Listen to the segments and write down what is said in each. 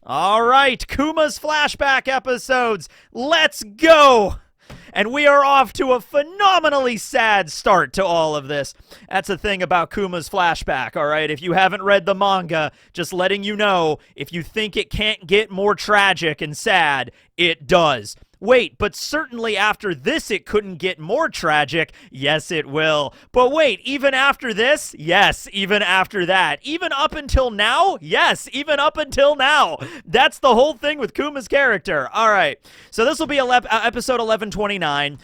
All right, Kuma's flashback episodes. Let's go. And we are off to a phenomenally sad start to all of this. That's the thing about Kuma's flashback, all right? If you haven't read the manga, just letting you know, if you think it can't get more tragic and sad, it does. Wait, but certainly after this it couldn't get more tragic. Yes, it will. But wait, even after this? Yes, even after that. Even up until now? Yes, even up until now. That's the whole thing with Kuma's character. All right, so this will be episode 1129.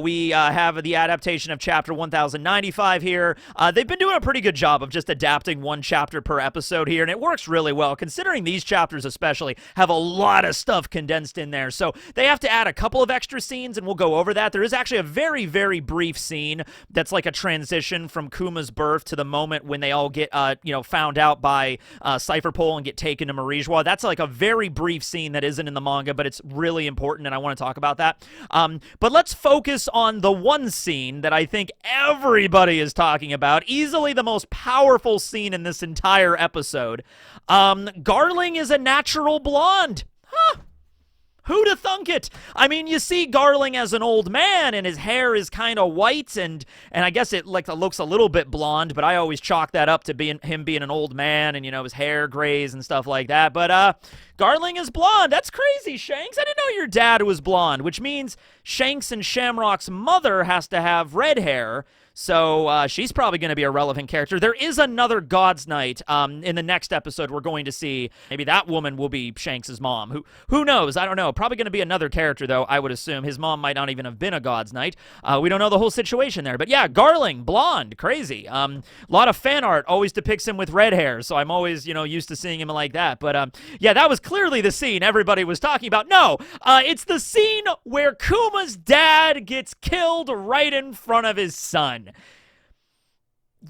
We have the adaptation of chapter 1095 here. They've been doing a pretty good job of just adapting one chapter per episode here, and it works really well, considering these chapters especially have a lot of stuff condensed in there. So they have to add a couple of extra scenes, and we'll go over that. There is actually a very, very brief scene that's like a transition from Kuma's birth to the moment when they all get, found out by Cypherpole and get taken to Marijois. That's like a very brief scene that isn't in the manga, but it's really important, and I want to talk about that. But let's focus on the one scene that I think everybody is talking about, easily the most powerful scene in this entire episode. Garling is a natural blonde. Huh. Who'da thunk it? I mean, you see Garling as an old man, and his hair is kind of white, and I guess it looks a little bit blonde, but I always chalk that up to him being an old man, and his hair grays and stuff like that. But Garling is blonde. That's crazy, Shanks. I didn't know your dad was blonde, which means Shanks and Shamrock's mother has to have red hair. So she's probably going to be a relevant character. There is another God's Knight in the next episode we're going to see. Maybe that woman will be Shanks' mom. Who knows? I don't know. Probably going to be another character, though, I would assume. His mom might not even have been a God's Knight. We don't know the whole situation there. But yeah, Garling, blonde, crazy. A lot of fan art always depicts him with red hair, so I'm always, used to seeing him like that. But yeah, that was clearly the scene everybody was talking about. No, it's the scene where Kuma's dad gets killed right in front of his son.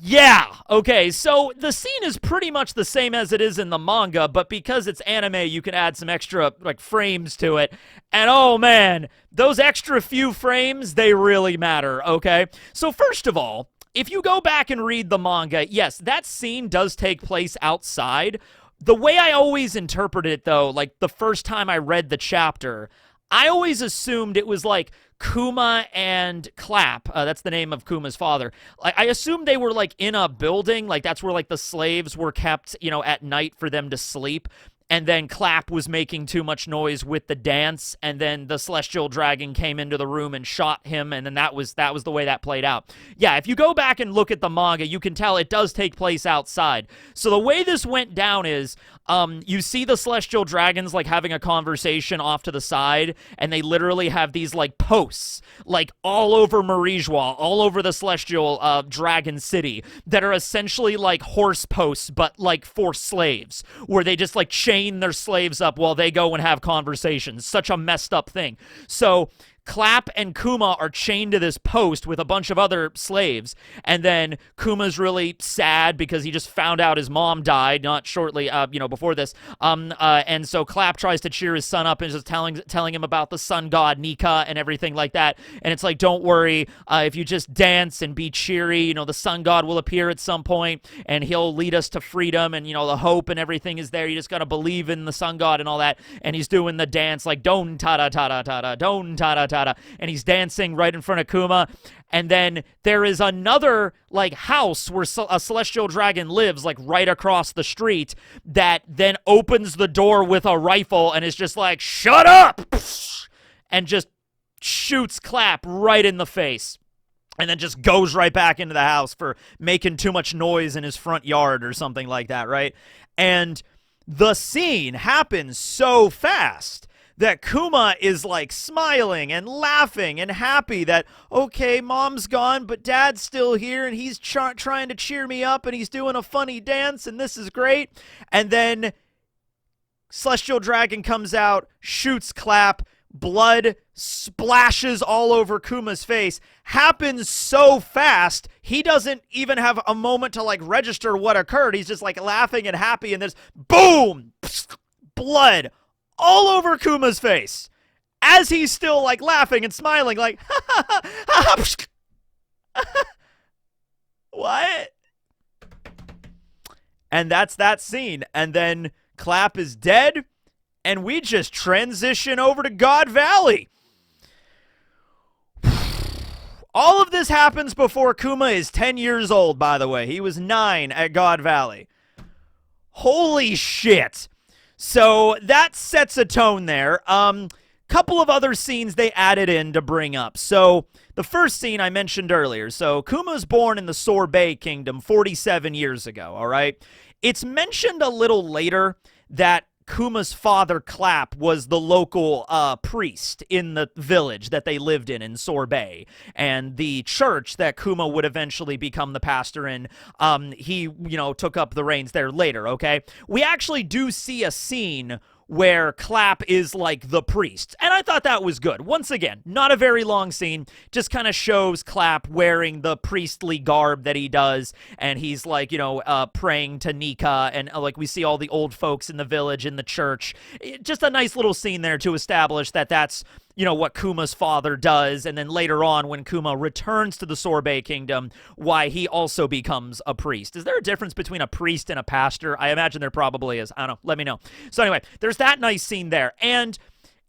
Yeah, okay, so the scene is pretty much the same as it is in the manga, but because it's anime, you can add some extra, frames to it. And oh man, those extra few frames, they really matter, okay? So first of all, if you go back and read the manga, yes, that scene does take place outside. The way I always interpret it, though, the first time I read the chapter, I always assumed it was Kuma and Clap, that's the name of Kuma's father. I assumed they were in a building, that's where the slaves were kept, at night for them to sleep. And then Clap was making too much noise with the dance, and then the celestial dragon came into the room and shot him, and then that was the way that played out. Yeah, if you go back and look at the manga, you can tell it does take place outside. So the way this went down is, you see the celestial dragons having a conversation off to the side, and they literally have these posts all over Marijois, all over the celestial dragon city, that are essentially horse posts, but for slaves, where they just chain their slaves up while they go and have conversations. Such a messed up thing. So Clap and Kuma are chained to this post with a bunch of other slaves, and then Kuma's really sad because he just found out his mom died not shortly, before this, and so Clap tries to cheer his son up and just telling him about the sun god Nika and everything like that, and it's don't worry, if you just dance and be cheery, the sun god will appear at some point, and he'll lead us to freedom, and the hope and everything is there. You just gotta believe in the sun god and all that, and he's doing the dance don tada tada tada, don tada tada, and he's dancing right in front of Kuma. And then there is another house where a celestial dragon lives right across the street, that then opens the door with a rifle and is just shut up, and just shoots Clap right in the face, and then just goes right back into the house for making too much noise in his front yard or something like that, right? And the scene happens so fast that Kuma is smiling and laughing and happy that, okay, mom's gone, but dad's still here, and he's trying to cheer me up, and he's doing a funny dance, and this is great. And then Celestial Dragon comes out, shoots Clap, blood splashes all over Kuma's face. Happens so fast, he doesn't even have a moment to register what occurred. He's just laughing and happy, and there's boom, blood all over Kuma's face as he's still laughing and smiling what? And that's that scene. And then Clap is dead, and we just transition over to God Valley. All of this happens before Kuma is 10 years old, by the way. He was 9 at God Valley. Holy shit. So that sets a tone there. Couple of other scenes they added in to bring up. So the first scene I mentioned earlier. So Kuma's born in the Sorbet Kingdom 47 years ago, all right? It's mentioned a little later that Kuma's father, Clap, was the local priest in the village that they lived in Sorbet. And the church that Kuma would eventually become the pastor in, he, took up the reins there later, okay? We actually do see a scene where Clap is like the priest. And I thought that was good. Once again, not a very long scene, just kind of shows Clap wearing the priestly garb that he does, and he's like, praying to Nika, and like we see all the old folks in the village, in the church. Just a nice little scene there to establish that that's what Kuma's father does, and then later on when Kuma returns to the Sorbet Kingdom, why he also becomes a priest. Is there a difference between a priest and a pastor? I imagine there probably is. I don't know. Let me know. So anyway, there's that nice scene there. And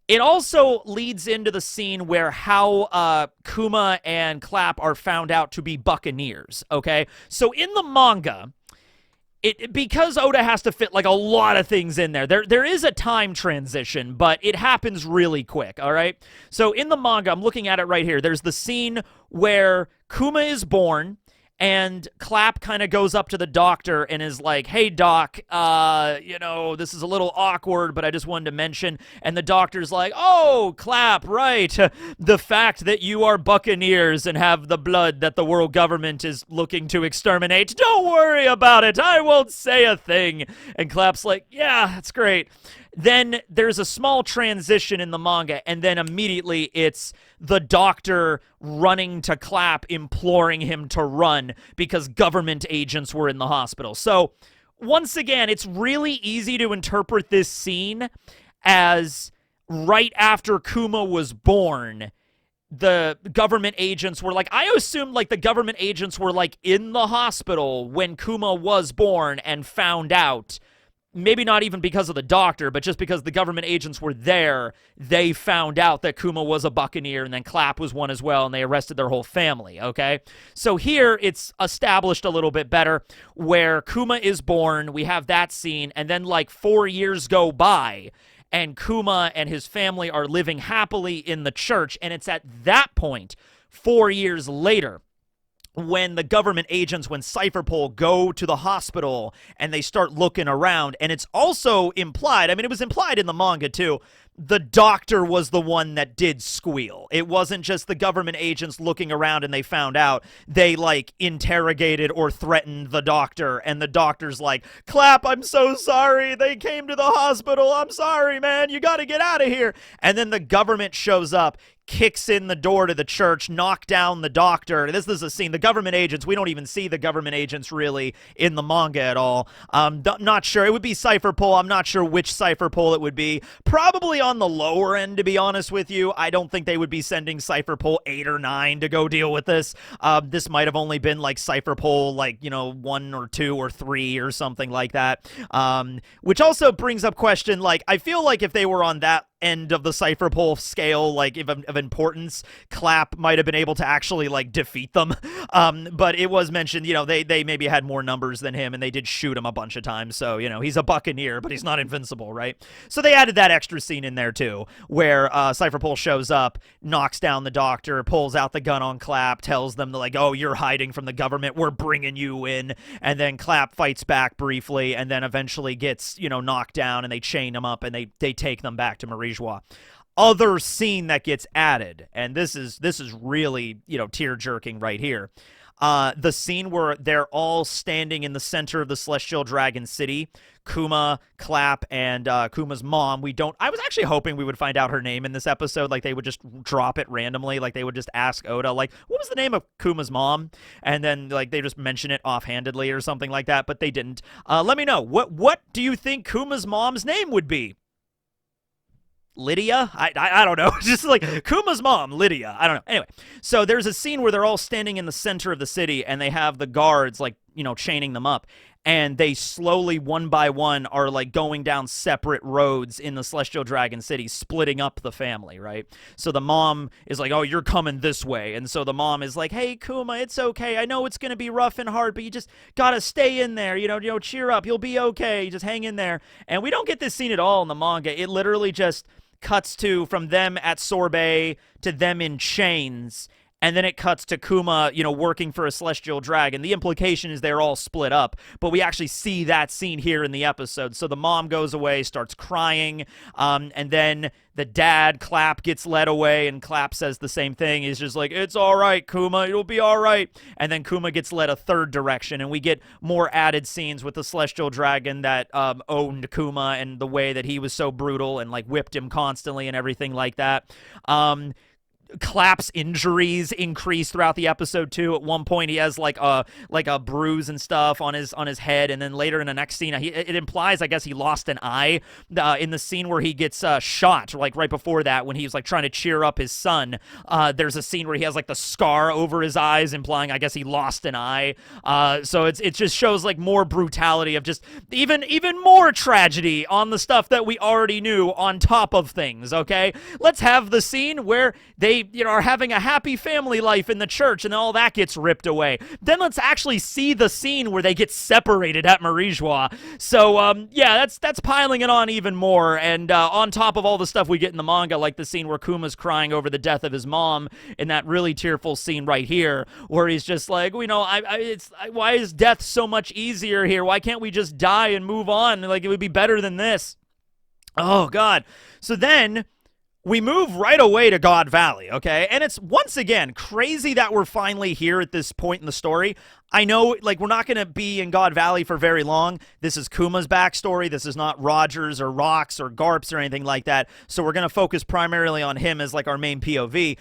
it also leads into the scene where how Kuma and Clap are found out to be buccaneers, okay? So in the manga, because Oda has to fit like a lot of things in there is a time transition, but it happens really quick, all right? So in the manga, I'm looking at it right here. There's the scene where Kuma is born, and Clap kind of goes up to the doctor and is like, hey, doc, this is a little awkward, but I just wanted to mention. And the doctor's like, oh, Clap, right. The fact that you are buccaneers and have the blood that the world government is looking to exterminate, don't worry about it. I won't say a thing. And Clap's like, yeah, that's great. Then there's a small transition in the manga, and then immediately it's the doctor running to Clap, imploring him to run because government agents were in the hospital. So, once again, it's really easy to interpret this scene as right after Kuma was born, the government agents were like, I assumed like the government agents were like in the hospital when Kuma was born and found out. Maybe not even because of the doctor, but just because the government agents were there, they found out that Kuma was a buccaneer, and then Clap was one as well, and they arrested their whole family, okay? So here, it's established a little bit better, where Kuma is born, we have that scene, and then like 4 years go by, and Kuma and his family are living happily in the church, and it's at that point, 4 years later, when the government agents, when Cypherpole go to the hospital and they start looking around, and it's also implied, it was implied in the manga too, the doctor was the one that did squeal. It wasn't just the government agents looking around and they found out. They, interrogated or threatened the doctor, and the doctor's like, Clap, I'm so sorry. They came to the hospital. I'm sorry, man. You got to get out of here. And then the government shows up, kicks in the door to the church, knock down the doctor. This is a scene. The government agents, we don't even see the government agents really in the manga at all. Not sure. It would be Cypherpole. I'm not sure which Cypherpole it would be. Probably on the lower end, to be honest with you. I don't think they would be sending Cypherpole 8 or 9 to go deal with this. This might have only been Cypherpole 1 or 2 or 3 or something like that. Which also brings up question, I feel like if they were on that end of the Cypherpole scale, of importance, Clap might have been able to actually defeat them. But it was mentioned, they maybe had more numbers than him, and they did shoot him a bunch of times. So, he's a buccaneer, but he's not invincible, right? So they added that extra scene in there too, where Cypherpole shows up, knocks down the doctor, pulls out the gun on Clap, tells them oh, you're hiding from the government, we're bringing you in, and then Clap fights back briefly, and then eventually gets knocked down, and they chain him up, and they take them back to Marie. Other scene that gets added, and this is really tear-jerking right here. The scene where they're all standing in the center of the Celestial Dragon City. Kuma, Clap, and Kuma's mom. I was actually hoping we would find out her name in this episode. They would just drop it randomly. They would just ask Oda, what was the name of Kuma's mom? And then they just mention it offhandedly or something like that, but they didn't. Let me know. What do you think Kuma's mom's name would be? Lydia? I don't know. Just Kuma's mom, Lydia. I don't know. Anyway, so there's a scene where they're all standing in the center of the city, and they have the guards, chaining them up. and they slowly, one by one, are like going down separate roads in the Celestial Dragon City, splitting up the family, right? So the mom is like, oh, you're coming this way. And so the mom is like, hey, Kuma, it's okay. I know it's going to be rough and hard, but you just got to stay in there. Cheer up. You'll be okay. Just hang in there. And we don't get this scene at all in the manga. It literally just cuts to from them at Sorbet to them in chains. And then it cuts to Kuma, working for a celestial dragon. The implication is they're all split up, but we actually see that scene here in the episode. So the mom goes away, starts crying, and then the dad, Clap, gets led away, and Clap says the same thing. He's just like, it's all right, Kuma, it'll be all right. And then Kuma gets led a third direction, and we get more added scenes with the celestial dragon that owned Kuma and the way that he was so brutal and like whipped him constantly and everything like that. Clap's injuries increase throughout the episode too. At one point, he has like a bruise and stuff on his head, and then later in the next scene, it implies, I guess, he lost an eye in the scene where he gets shot. Like right before that, when he was like trying to cheer up his son, there's a scene where he has like the scar over his eyes, implying, I guess, he lost an eye. So it just shows like more brutality of just even more tragedy on the stuff that we already knew on top of things. Okay, let's have the scene where they are having a happy family life in the church, and all that gets ripped away. Then let's actually see the scene where they get separated at Marijois. So, yeah, that's piling it on even more, and on top of all the stuff we get in the manga, like the scene where Kuma's crying over the death of his mom, in that really tearful scene right here, where he's just like, why is death so much easier here? Why can't we just die and move on? Like, it would be better than this. Oh, God. So then we move right away to God Valley, okay? And it's, once again, crazy that we're finally here at this point in the story. I know, like, we're not going to be in God Valley for very long. This is Kuma's backstory. This is not Rogers or Rox or Garps or anything like that. So we're going to focus primarily on him as, like, our main POV.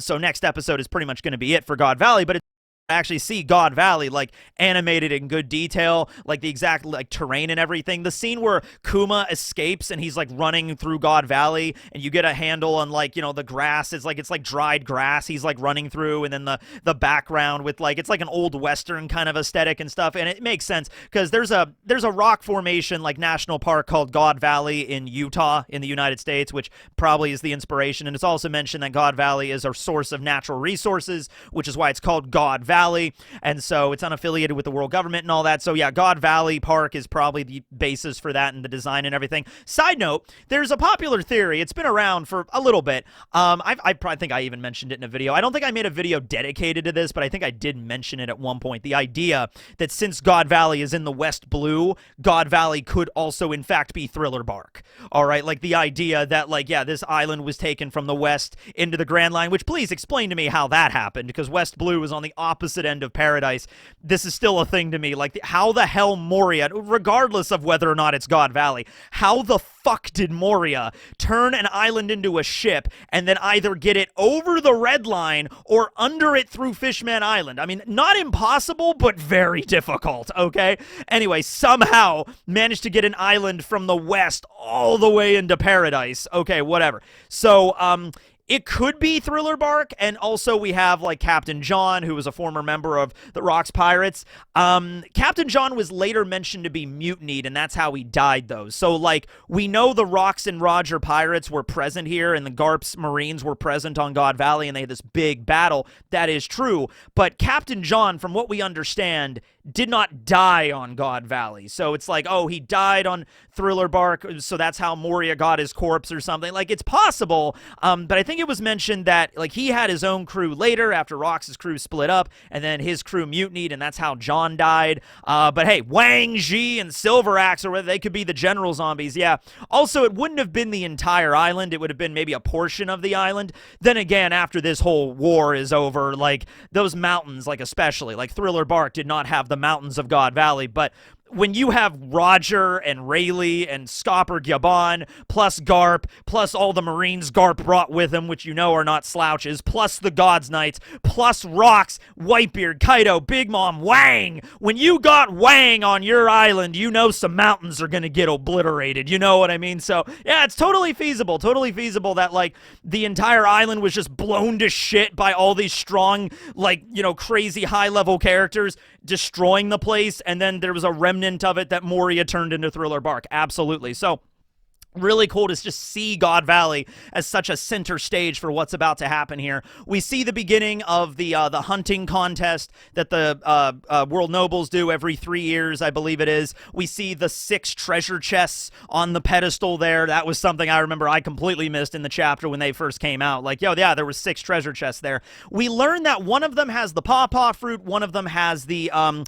So next episode is pretty much going to be it for God Valley, but it's actually see God Valley like animated in good detail, like the exact like terrain and everything. The scene where Kuma escapes and he's like running through God Valley, and you get a handle on like the grass is like it's like dried grass he's like running through, and then the background with like it's like an old western kind of aesthetic and stuff, and it makes sense because there's a rock formation like national park called God Valley in Utah in the United States, which probably is the inspiration. And it's also mentioned that God Valley is a source of natural resources, which is why it's called God Valley, and so it's unaffiliated with the world government and all that. So yeah, God Valley Park is probably the basis for that and the design and everything. Side note, there's a popular theory, it's been around for a little bit, I probably think I even mentioned it in a video. I don't think I made a video dedicated to this, but I think I did mention it at one point. The idea that since God Valley is in the West Blue, God Valley could also in fact be Thriller Bark. All right, like the idea that like, yeah, this island was taken from the West into the Grand Line, which please explain to me how that happened, because West Blue is on the opposite end of paradise. This is still a thing to me. Like, how the hell Moria, regardless of whether or not it's God Valley, how the fuck did Moria turn an island into a ship and then either get it over the Red Line or under it through Fishman Island? I mean, not impossible, but very difficult, okay? Anyway, somehow managed to get an island from the west all the way into paradise. Okay, whatever. So, it could be Thriller Bark, and also we have, like, Captain John, who was a former member of the Rocks Pirates. Captain John was later mentioned to be mutinied, and that's how he died, though. So, like, we know the Rocks and Roger Pirates were present here, and the Garps Marines were present on God Valley, and they had this big battle. That is true, but Captain John, from what we understand, did not die on God Valley. So it's like, oh, he died on Thriller Bark, so that's how Moria got his corpse or something. Like, it's possible, but I think it was mentioned that, like, he had his own crew later after Rox's crew split up, and then his crew mutinied, and that's how John died. But hey, Wang, Ji, and Silver Axe, or whether they could be the general zombies, yeah. Also, it wouldn't have been the entire island. It would have been maybe a portion of the island. Then again, after this whole war is over, like, those mountains, like, especially, like, Thriller Bark did not have the mountains of God Valley, but when you have Roger and Rayleigh and Scopper Gabon, plus Garp, plus all the Marines Garp brought with him, which you know are not slouches, plus the God's Knights, plus Rox, Whitebeard, Kaido, Big Mom, Wang. When you got Wang on your island, you know some mountains are going to get obliterated. You know what I mean? So, yeah, it's totally feasible that, like, the entire island was just blown to shit by all these strong, like, crazy high-level characters. destroying the place, and then there was a remnant of it that Moria turned into Thriller Bark. Absolutely. So really cool to just see God Valley as such a center stage for what's about to happen here. We see the beginning of the hunting contest that the World Nobles do every 3 years, I believe it is. We see the 6 treasure chests on the pedestal there. That was something I remember I completely missed in the chapter when they first came out. Like, yo, yeah, there was 6 treasure chests there. We learned that one of them has the pawpaw fruit, one of them has the Ua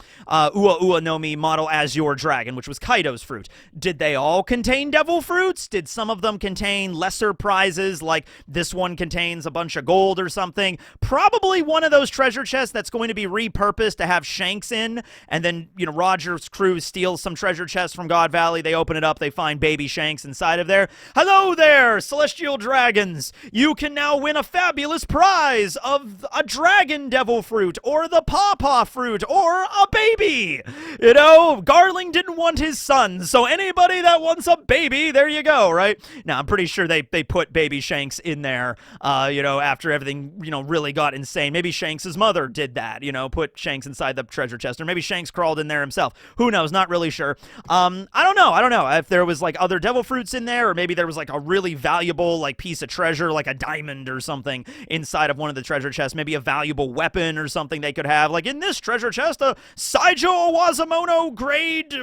Ua no Mi model as your dragon, which was Kaido's fruit. Did they all contain devil fruit? Did some of them contain lesser prizes, like this one contains a bunch of gold or something? Probably one of those treasure chests that's going to be repurposed to have Shanks in, and then, you know, Roger's crew steals some treasure chests from God Valley. They open it up, they find baby Shanks inside of there. Hello there, celestial dragons! You can now win a fabulous prize of a dragon devil fruit, or the pawpaw fruit, or a baby! You know, Garling didn't want his son, so anybody that wants a baby, there you go, right? Now, I'm pretty sure they put baby Shanks in there, you know, after everything, you know, really got insane. Maybe Shanks' mother did that, you know, put Shanks inside the treasure chest, or maybe Shanks crawled in there himself. Who knows? Not really sure. I don't know if there was, like, other devil fruits in there, or maybe there was, like, a really valuable, like, piece of treasure, like a diamond or something inside of one of the treasure chests. Maybe a valuable weapon or something they could have. Like, in this treasure chest, a Saijo Wazamono grade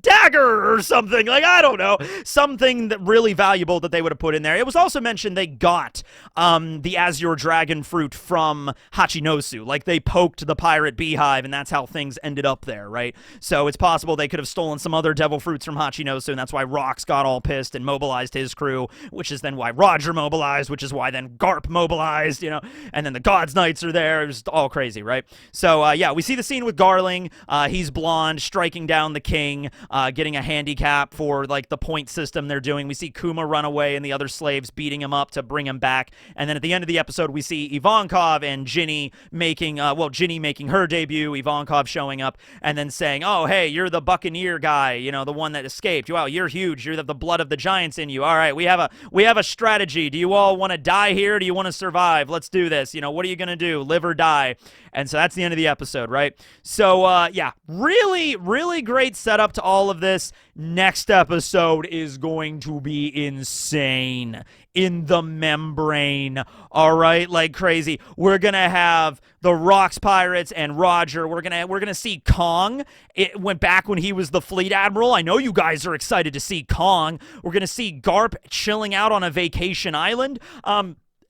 dagger or something. Like, I don't know. Something that really valuable that they would have put in there. It was also mentioned they got the Azure Dragon fruit from Hachinosu. Like, they poked the pirate beehive, and that's how things ended up there, right? So it's possible they could have stolen some other devil fruits from Hachinosu, and that's why Rox got all pissed and mobilized his crew, which is then why Roger mobilized, which is why then Garp mobilized, you know, and then the God's Knights are there. It was all crazy, right? So, yeah, we see the scene with Garling. He's blonde, striking down the king, getting a handicap for, like, the point system they're doing. We see Kuma run away and the other slaves beating him up to bring him back. And then at the end of the episode, we see Ivankov and Ginny making, Ginny making her debut, Ivankov showing up, and then saying, oh, hey, you're the Buccaneer guy, you know, the one that escaped. Wow, you're huge. You have the blood of the giants in you. All right, we have a strategy. Do you all want to die here? Do you want to survive? Let's do this. You know, what are you going to do? Live or die? And so that's the end of the episode, right? So, yeah, really, really great setup to all of this. Next episode is going to be insane. In the membrane, all right, like crazy. We're gonna have the Rox Pirates and Roger. We're gonna see Kong. It went back when he was the fleet admiral. I know you guys are excited to see Kong. We're gonna see Garp chilling out on a vacation island.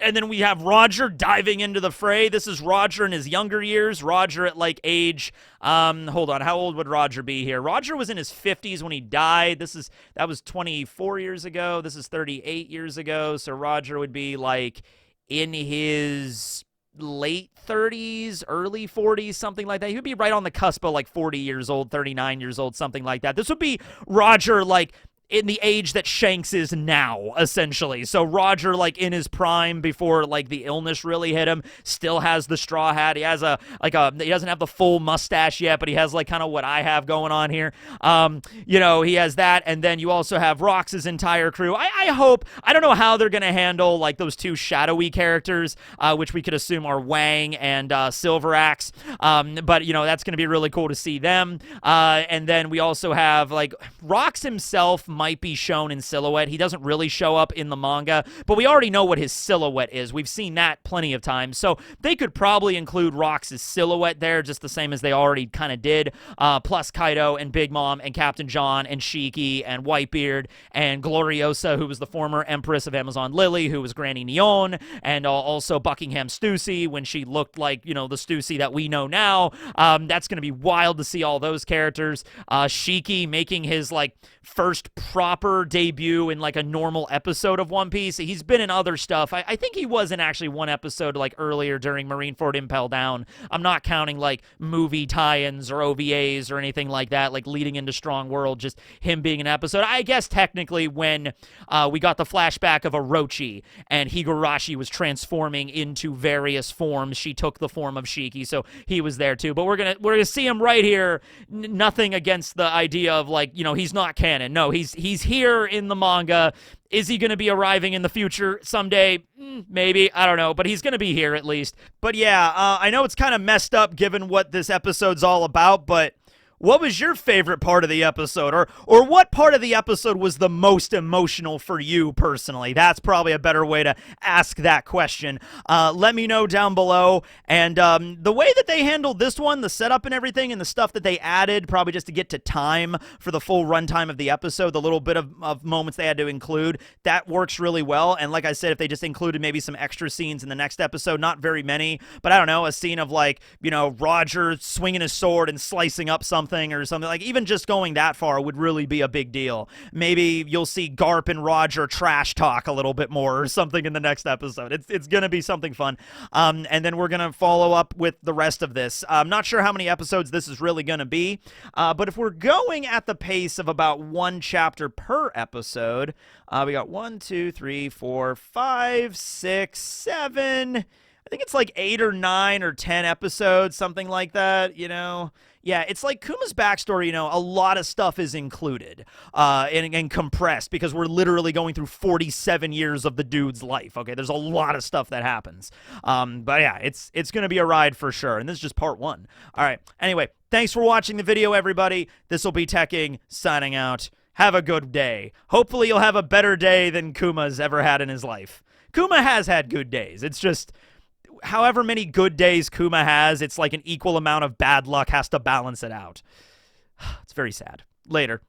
And then we have Roger diving into the fray. This is Roger in his younger years. Roger at, like, age, hold on, how old would Roger be here? Roger was in his 50s when he died. That was 24 years ago. This is 38 years ago. So Roger would be, like, in his late 30s, early 40s, something like that. He would be right on the cusp of, like, 40 years old, 39 years old, something like that. This would be Roger, like, in the age that Shanks is now, essentially. So Roger, like, in his prime before, like, the illness really hit him, still has the straw hat. He has he doesn't have the full mustache yet, but he has, like, kind of what I have going on here. You know, he has that, and then you also have Rox's entire crew. I hope, I don't know how they're going to handle, like, those two shadowy characters, which we could assume are Wang and Silver Axe, but, you know, that's going to be really cool to see them. And then we also have, like, Rox himself might be shown in silhouette. He doesn't really show up in the manga, but we already know what his silhouette is. We've seen that plenty of times, so they could probably include Rox's silhouette there, just the same as they already kind of did, plus Kaido and Big Mom and Captain John and Shiki and Whitebeard and Gloriosa, who was the former Empress of Amazon Lily, who was Granny Neon, and also Buckingham Stussy when she looked like, you know, the Stussy that we know now. That's going to be wild to see all those characters. Shiki making his, like, first proper debut in, like, a normal episode of One Piece. He's been in other stuff. I think he was in actually one episode, like, earlier during Marineford Impel Down. I'm not counting, like, movie tie-ins or OVAs or anything like that, like, leading into Strong World, just him being an episode. I guess technically when we got the flashback of Orochi and Higurashi was transforming into various forms, she took the form of Shiki, so he was there too. But we're gonna see him right here. Nothing against the idea of, like, you know, he's not canon. No, he's he's here in the manga. Is he going to be arriving in the future someday? Maybe. I don't know. But he's going to be here at least. But yeah, I know it's kind of messed up given what this episode's all about, but what was your favorite part of the episode? Or what part of the episode was the most emotional for you personally? That's probably a better way to ask that question. Let me know down below. And the way that they handled this one, the setup and everything, and the stuff that they added, probably just to get to time for the full runtime of the episode, the little bit of moments they had to include, that works really well. And like I said, if they just included maybe some extra scenes in the next episode, not very many, but I don't know, a scene of like, you know, Roger swinging his sword and slicing up something or something, like even just going that far would really be a big deal. Maybe you'll see Garp and Roger trash talk a little bit more or something in the next episode. It's going to be something fun. And then we're going to follow up with the rest of this. I'm not sure how many episodes this is really going to be, but if we're going at the pace of about 1 chapter per episode, we got 1, 2, 3, 4, 5, 6, 7. I think it's like 8 or 9 or 10 episodes, something like that, you know. Yeah, it's like Kuma's backstory, you know, a lot of stuff is included and compressed because we're literally going through 47 years of the dude's life, okay? There's a lot of stuff that happens. But yeah, it's going to be a ride for sure, and this is just part 1. All right, anyway, thanks for watching the video, everybody. This will be Teching, signing out. Have a good day. Hopefully you'll have a better day than Kuma's ever had in his life. Kuma has had good days. It's just however many good days Kuma has, it's like an equal amount of bad luck has to balance it out. It's very sad. Later.